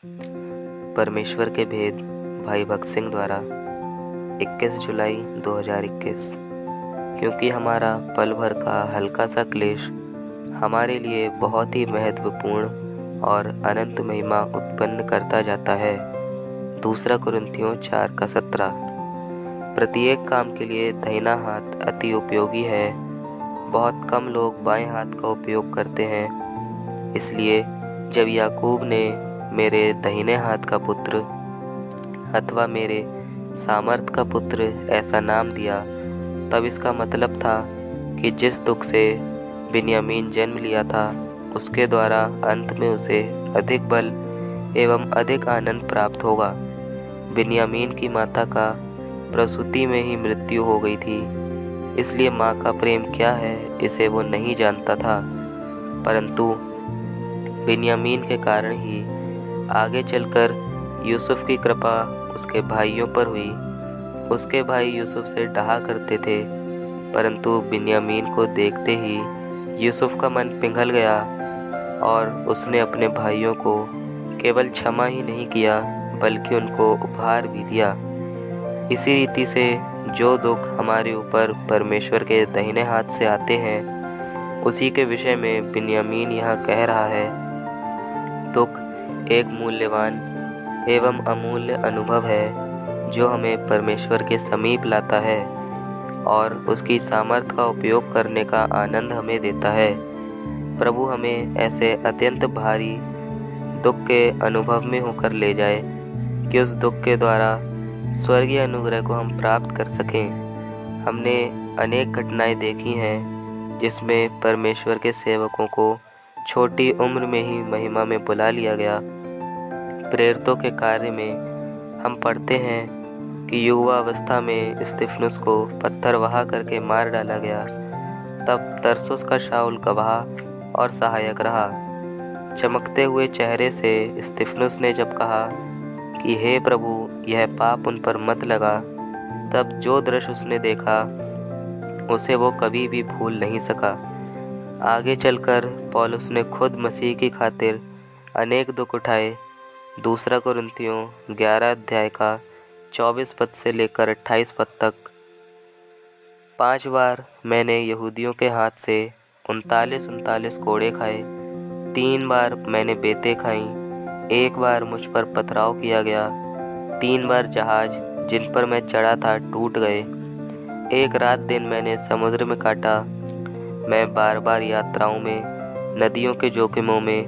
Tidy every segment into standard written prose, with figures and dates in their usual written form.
परमेश्वर के भेद भाई भक्त सिंह द्वारा 21 जुलाई 2021। क्योंकि हमारा पल भर का हल्का सा क्लेश हमारे लिए बहुत ही महत्वपूर्ण और अनंत महिमा उत्पन्न करता जाता है। 2 कुरिन्थियों 4:17। प्रत्येक काम के लिए दाहिना हाथ अति उपयोगी है। बहुत कम लोग बाएं हाथ का उपयोग करते हैं। इसलिए जब याकूब ने मेरे दाहिने हाथ का पुत्र अथवा मेरे सामर्थ का पुत्र ऐसा नाम दिया, तब इसका मतलब था कि जिस दुख से बिन्यामीन जन्म लिया था उसके द्वारा अंत में उसे अधिक बल एवं अधिक आनंद प्राप्त होगा। बिन्यामीन की माता का प्रसूति में ही मृत्यु हो गई थी, इसलिए माँ का प्रेम क्या है इसे वो नहीं जानता था। परंतु बिन्यामीन के कारण ही आगे चलकर यूसुफ की कृपा उसके भाइयों पर हुई। उसके भाई यूसुफ से डहा करते थे, परंतु बिन्यामीन को देखते ही यूसुफ का मन पिघल गया और उसने अपने भाइयों को केवल क्षमा ही नहीं किया बल्कि उनको उपहार भी दिया। इसी रीति से जो दुख हमारे ऊपर परमेश्वर के दाहिने हाथ से आते हैं, उसी के विषय में बिन्यामीन यहाँ कह रहा है, दुख एक मूल्यवान एवं अमूल्य अनुभव है जो हमें परमेश्वर के समीप लाता है और उसकी सामर्थ का उपयोग करने का आनंद हमें देता है। प्रभु हमें ऐसे अत्यंत भारी दुख के अनुभव में होकर ले जाए कि उस दुख के द्वारा स्वर्गीय अनुग्रह को हम प्राप्त कर सकें। हमने अनेक घटनाएं देखी हैं जिसमें परमेश्वर के सेवकों को छोटी उम्र में ही महिमा में बुला लिया गया। प्रेरितों के कार्य में हम पढ़ते हैं कि युवावस्था में स्तिफनुस को पत्थर वहा करके मार डाला गया। तब तरसुस का शाऊल गवाह और सहायक रहा। चमकते हुए चेहरे से स्तिफनुस ने जब कहा कि हे प्रभु, यह पाप उन पर मत लगा, तब जो दृश्य उसने देखा उसे वो कभी भी भूल नहीं सका। आगे चलकर पौलुस ने खुद मसीह की खातिर अनेक दुख उठाए। 2 कुरिन्थियों 11 अध्याय का 24 पद से लेकर 28 पद तक। 5 बार मैंने यहूदियों के हाथ से 39 कोड़े खाए। 3 बार मैंने बेतें खाईं। 1 बार मुझ पर पथराव किया गया। 3 बार जहाज जिन पर मैं चढ़ा था टूट गए। 1 रात दिन मैंने समुद्र में काटा। मैं बार बार यात्राओं में, नदियों के जोखिमों में,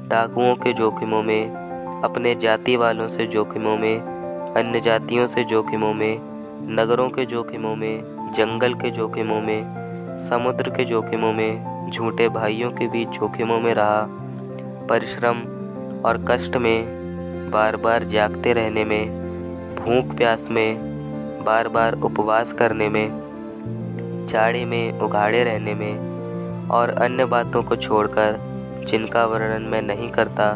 डाकुओं के जोखिमों में, अपने जाति वालों से जोखिमों में, अन्य जातियों से जोखिमों में, नगरों के जोखिमों में, जंगल के जोखिमों में, समुद्र के जोखिमों में, झूठे भाइयों के बीच जोखिमों में रहा। परिश्रम और कष्ट में, बार बार जागते रहने में, भूख प्यास में, बार बार उपवास करने में, जाड़े में उघाड़े रहने में और अन्य बातों को छोड़कर जिनका वर्णन मैं नहीं करता,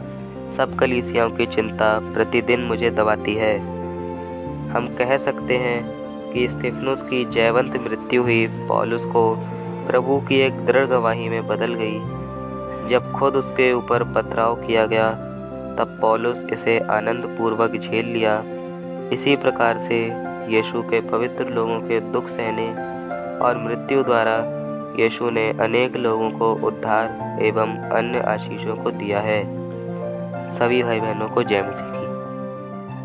सब कलीसियाओं की चिंता प्रतिदिन मुझे दबाती है। हम कह सकते हैं कि स्तिफनुस की जयवंत मृत्यु हुई पौलुस को प्रभु की एक दृढ़ गवाही में बदल गई। जब खुद उसके ऊपर पथराव किया गया तब पौलुस इसे आनंद पूर्वक झेल लिया। इसी प्रकार से यीशु के पवित्र लोगों के दुख सहने और मृत्यु द्वारा यीशु ने अनेक लोगों को उद्धार एवं अन्य आशीषों को दिया है। सभी भाई बहनों को जय मसीह की।